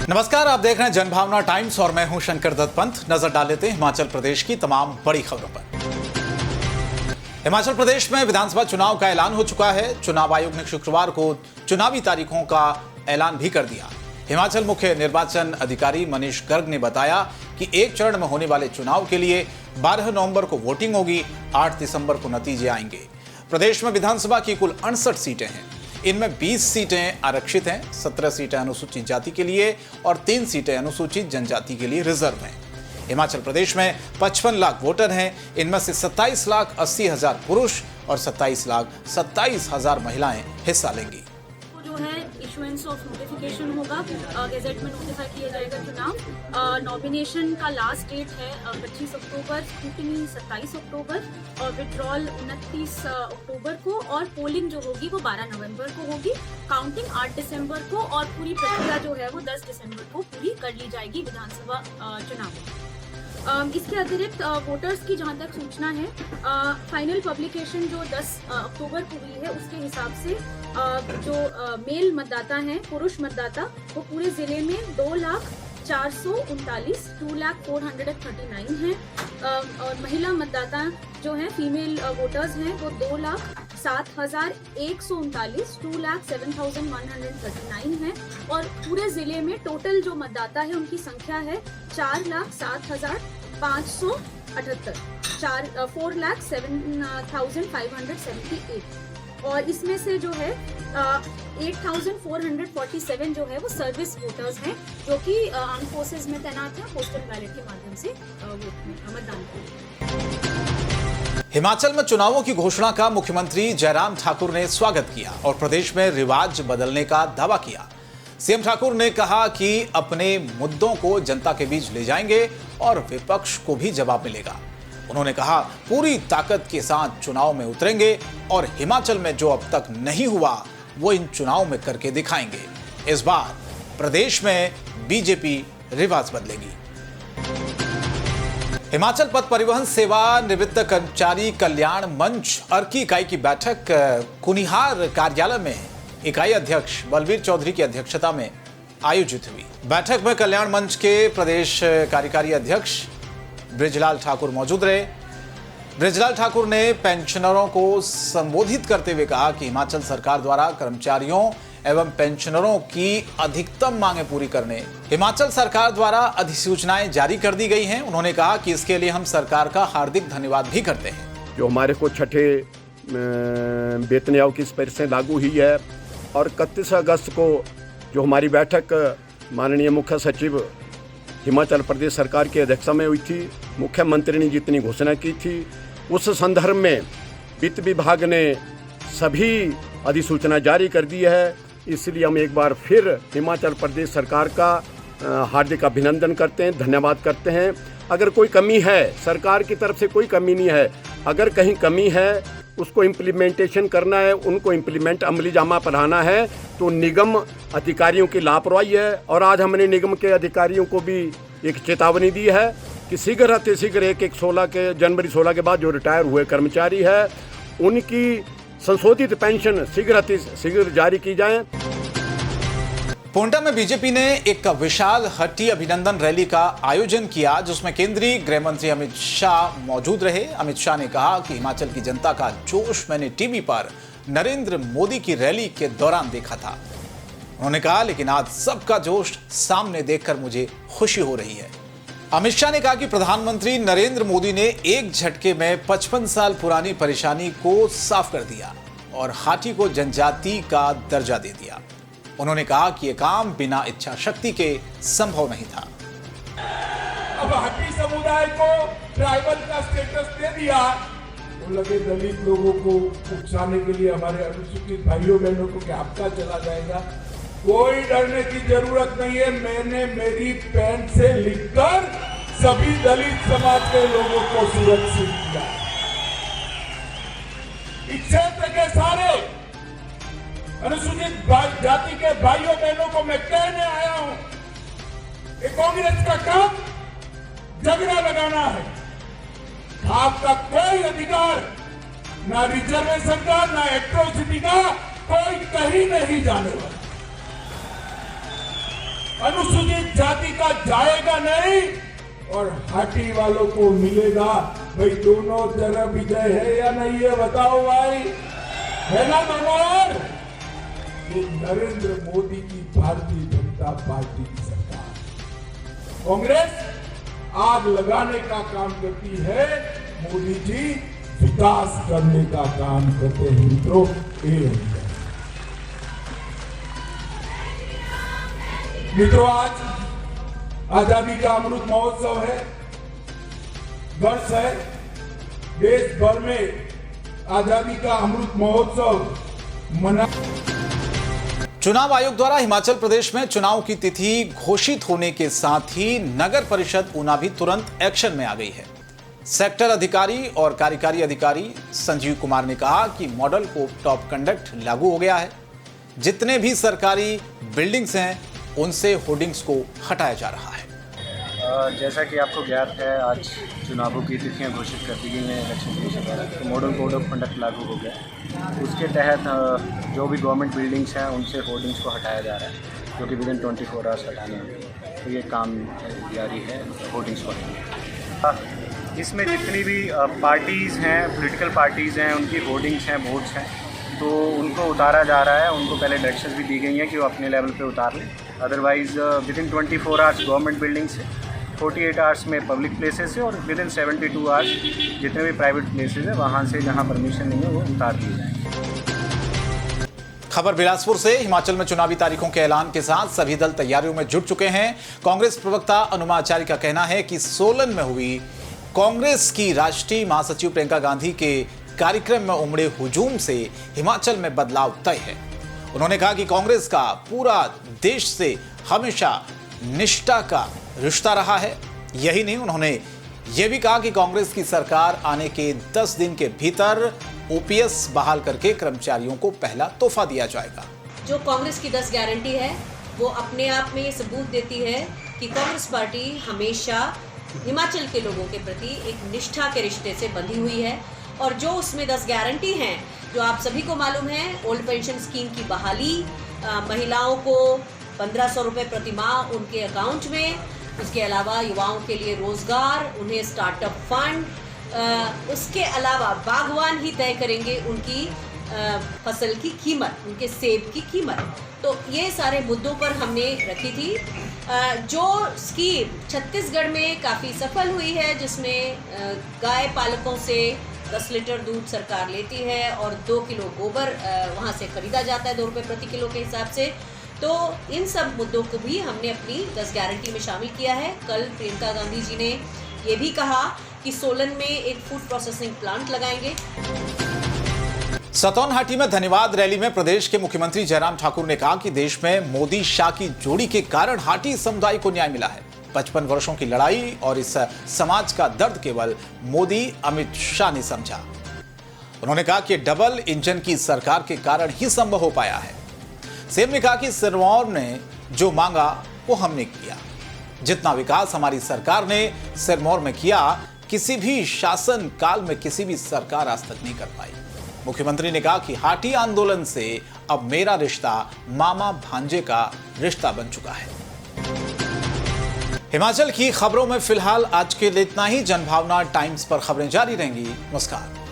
नमस्कार, आप देख रहे हैं जनभावना टाइम्स और मैं हूं शंकर दत्त पंत। नजर डाल लेते हैं हिमाचल प्रदेश की तमाम बड़ी खबरों पर। हिमाचल प्रदेश में विधानसभा चुनाव का ऐलान हो चुका है। चुनाव आयोग ने शुक्रवार को चुनावी तारीखों का ऐलान भी कर दिया। हिमाचल मुख्य निर्वाचन अधिकारी मनीष गर्ग ने बताया कि एक चरण में होने वाले चुनाव के लिए 12 नवंबर को वोटिंग होगी, 8 दिसंबर को नतीजे आएंगे। प्रदेश में विधानसभा की कुल 68 सीटें हैं। इनमें 20 सीटें आरक्षित हैं, 17 सीटें अनुसूचित जाति के लिए और 3 सीटें अनुसूचित जनजाति के लिए रिजर्व हैं। हिमाचल प्रदेश में 55 लाख वोटर हैं। इनमें से 27,80,000 पुरुष और 27,27,000 महिलाएं हिस्सा लेंगी। जो है इशुएंस ऑफ नोटिफिकेशन होगा, गैजेट में नोटिफाई किया जाएगा चुनाव। नॉमिनेशन का लास्ट डेट है 25 अक्टूबर, स्क्रूटनी 27 अक्टूबर और विड्रॉल 29 अक्टूबर को और पोलिंग जो होगी वो 12 नवंबर को होगी। काउंटिंग 8 दिसंबर को और पूरी प्रक्रिया जो है वो 10 दिसंबर को पूरी कर ली जाएगी विधानसभा चुनाव में। इसके अतिरिक्त वोटर्स की जहां तक सूचना है, फाइनल पब्लिकेशन जो 10 अक्टूबर को हुई है उसके हिसाब से जो मेल मतदाता हैं, पुरुष मतदाता, वो पूरे जिले में 2,439,2,439 हैं और महिला मतदाता जो हैं, फीमेल वोटर्स हैं, वो 2,07,139 2,07,139 हैं और पूरे जिले में टोटल जो मतदाता है उनकी संख्या है 4,07,578 4,07,578 और इसमें से जो है 8,447 जो है वो सर्विस वोटर्स हैं जो कि आर्म फोर्सेज में तैनात हैं, पोस्टल बैलेट के माध्यम से मतदान करें। हिमाचल में चुनावों की घोषणा का मुख्यमंत्री जयराम ठाकुर ने स्वागत किया और प्रदेश में रिवाज बदलने का दावा किया। सीएम ठाकुर ने कहा कि अपने मुद्दों को जनता के बीच ले जाएंगे और विपक्ष को भी जवाब मिलेगा। उन्होंने कहा पूरी ताकत के साथ चुनाव में उतरेंगे और हिमाचल में जो अब तक नहीं हुआ वो इन चुनाव में करके दिखाएंगे। इस बार प्रदेश में बीजेपी रिवाज बदलेगी। हिमाचल पथ परिवहन सेवा निवृत्त कर्मचारी कल्याण मंच अर्की इकाई की बैठक कुनिहार कार्यालय में इकाई अध्यक्ष बलवीर चौधरी की अध्यक्षता में आयोजित हुई। बैठक में कल्याण मंच के प्रदेश कार्यकारी अध्यक्ष बृजलाल ठाकुर मौजूद रहे। बृजलाल ठाकुर ने पेंशनरों को संबोधित करते हुए कहा कि हिमाचल सरकार द्वारा कर्मचारियों एवं पेंशनरों की अधिकतम मांगें पूरी करने हिमाचल सरकार द्वारा अधिसूचनाएं जारी कर दी गई हैं। उन्होंने कहा कि इसके लिए हम सरकार का हार्दिक धन्यवाद भी करते हैं। जो हमारे को छठे वेतन आयोग की स्पर्श से लागू हुई है और 31 अगस्त को जो हमारी बैठक माननीय मुख्य सचिव हिमाचल प्रदेश सरकार की अध्यक्षता में हुई थी, मुख्यमंत्री ने जितनी घोषणा की थी उस संदर्भ में वित्त विभाग ने सभी अधिसूचना जारी कर दी है। इसलिए हम एक बार फिर हिमाचल प्रदेश सरकार का हार्दिक अभिनंदन करते हैं, धन्यवाद करते हैं। अगर कोई कमी है, सरकार की तरफ से कोई कमी नहीं है, अगर कहीं कमी है उसको इम्प्लीमेंटेशन करना है, उनको इम्प्लीमेंट अमली जामा पढ़ाना है तो निगम अधिकारियों की लापरवाही है। और आज हमने निगम के अधिकारियों को भी एक चेतावनी दी है कि शीघ्र अतिशीघ्र एक जनवरी 16 के बाद जो रिटायर हुए कर्मचारी है उनकी संशोधित पेंशन शीघ्र जारी की जाए। पोंटा में बीजेपी ने एक विशाल हट्टी अभिनंदन रैली का आयोजन किया जिसमें केंद्रीय गृह मंत्री अमित शाह मौजूद रहे। अमित शाह ने कहा कि हिमाचल की जनता का जोश मैंने टीवी पर नरेंद्र मोदी की रैली के दौरान देखा था। उन्होंने कहा लेकिन आज सबका जोश सामने देखकर मुझे खुशी हो रही है। अमित शाह ने कहा कि प्रधानमंत्री नरेंद्र मोदी ने एक झटके में 55 साल पुरानी परेशानी को साफ कर दिया और हाटी को जनजाति का दर्जा दे दिया। उन्होंने कहा कि यह काम बिना इच्छा शक्ति के संभव नहीं था। अब हाटी समुदाय को ट्राइबल का स्टेटस दे दिया तो लगे दलित लोगों को उकसाने के लिए हमारे अनुसूचित भाइयों बहनों को क्या आपका चला जाएगा। कोई डरने की जरूरत नहीं है। मैंने मेरी पेन से लिखकर सभी दलित समाज के लोगों को सुरक्षित किया। इस क्षेत्र के सारे अनुसूचित जाति के भाइयों बहनों को मैं कहने आया हूं कि कांग्रेस का काम झगड़ा लगाना है। आपका कोई अधिकार ना रिजर्वेशन का ना एट्रोसिटी का कोई कहीं नहीं जाने वाला। अनुसूचित जाति का जाएगा नहीं और हाटी वालों को मिलेगा। भाई दोनों तरफ विजय है या नहीं है बताओ भाई, है ना दोनों? ये नरेंद्र मोदी की भारतीय जनता पार्टी की सरकार। कांग्रेस आग लगाने का काम करती है, मोदी जी विकास करने का काम करते हैं। मित्रों, आज आजादी का अमृत महोत्सव है, वर्ष है। देश भर में आजादी का अमृत महोत्सव मना। चुनाव आयोग द्वारा हिमाचल प्रदेश में चुनाव की तिथि घोषित होने के साथ ही नगर परिषद ऊना भी तुरंत एक्शन में आ गई है। सेक्टर अधिकारी और कार्यकारी अधिकारी संजीव कुमार ने कहा कि मॉडल कोड ऑफ कंडक्ट लागू हो गया है। जितने भी सरकारी बिल्डिंग्स हैं उनसे होर्डिंग्स को हटाया जा रहा है। जैसा कि आपको ज्ञात है, आज चुनावों की तिथियां घोषित कर दी गई हैं इलेक्शन कमीशन द्वारा, तो मॉडल कोड ऑफ कंडक्ट लागू हो गया। उसके तहत जो भी गवर्नमेंट बिल्डिंग्स हैं उनसे होर्डिंग्स को हटाया जा रहा है, जो कि विदिन 24 आवर्स हटाने होंगे। तो ये काम जारी है होर्डिंग्स को। इसमें जितनी भी पार्टीज़ हैं, पॉलिटिकल पार्टीज़ हैं, उनकी होर्डिंग्स हैं, बोर्ड्स हैं, तो उनको उतारा जा रहा है। उनको पहले डायरेक्शंस भी दी गई हैं कि वो अपने लेवल पे उतार लें। Otherwise within 24 hours government building से, 48 आवर्स में पब्लिक प्लेसेस से और विदिन 72 आवर्स जितने भी प्राइवेट प्लेसेस हैं वहाँ से जहाँ परमिशन नहीं है वो उतार दिए जाएंगे। खबर बिलासपुर से। हिमाचल में चुनावी तारीखों के ऐलान के साथ सभी दल तैयारियों में जुट चुके हैं। कांग्रेस प्रवक्ता अनुमा आचार्य का कहना है कि सोलन में हुई कांग्रेस की राष्ट्रीय महासचिव प्रियंका गांधी के कार्यक्रम में उमड़े हुजूम से हिमाचल में बदलाव तय है। उन्होंने कहा कि कांग्रेस का पूरा देश से हमेशा निष्ठा का रिश्ता रहा है। यही नहीं, उन्होंने यह भी कहा कि कांग्रेस की सरकार आने के 10 दिन के भीतर ओपीएस बहाल करके कर्मचारियों को पहला तोहफा दिया जाएगा। जो कांग्रेस की 10 गारंटी है वो अपने आप में सबूत देती है कि कांग्रेस पार्टी हमेशा हिमाचल के लोगों के प्रति एक निष्ठा के रिश्ते से बंधी हुई है। और जो उसमें 10 गारंटी हैं, जो आप सभी को मालूम है, ओल्ड पेंशन स्कीम की बहाली, महिलाओं को 1500 रुपये प्रति माह उनके अकाउंट में, उसके अलावा युवाओं के लिए रोजगार, उन्हें स्टार्टअप फंड, उसके अलावा बागवान ही तय करेंगे उनकी फसल की कीमत, उनके सेब की कीमत। तो ये सारे मुद्दों पर हमने रखी थी। जो स्कीम छत्तीसगढ़ में काफ़ी सफल हुई है, जिसमें गाय पालकों से 10 लीटर दूध सरकार लेती है और 2 किलो गोबर वहाँ से खरीदा जाता है 2 रुपये प्रति किलो के हिसाब से। तो इन सब मुद्दों को भी हमने अपनी 10 गारंटी में शामिल किया है। कल प्रियंका गांधी जी ने ये भी कहा कि सोलन में एक फूड प्रोसेसिंग प्लांट लगाएंगे। सतौन हाटी में धन्यवाद रैली में प्रदेश के मुख्यमंत्री जयराम ठाकुर ने कहा कि देश में मोदी शाह की जोड़ी के कारण हाटी समुदाय को न्याय मिला है। 55 वर्षों की लड़ाई और इस समाज का दर्द केवल मोदी अमित शाह ने समझा। उन्होंने कहा कि डबल इंजन की सरकार के कारण ही संभव हो पाया है। सीएम ने कहा कि सिरमौर ने जो मांगा वो हमने किया। जितना विकास हमारी सरकार ने सिरमौर में किया, किसी भी शासन काल में किसी भी सरकार आज तक नहीं कर पाई। मुख्यमंत्री ने कहा कि हाटी आंदोलन से अब मेरा रिश्ता मामा भांजे का रिश्ता बन चुका है। हिमाचल की खबरों में फिलहाल आज के लिए इतना ही। जनभावना टाइम्स पर खबरें जारी रहेंगी। नमस्कार।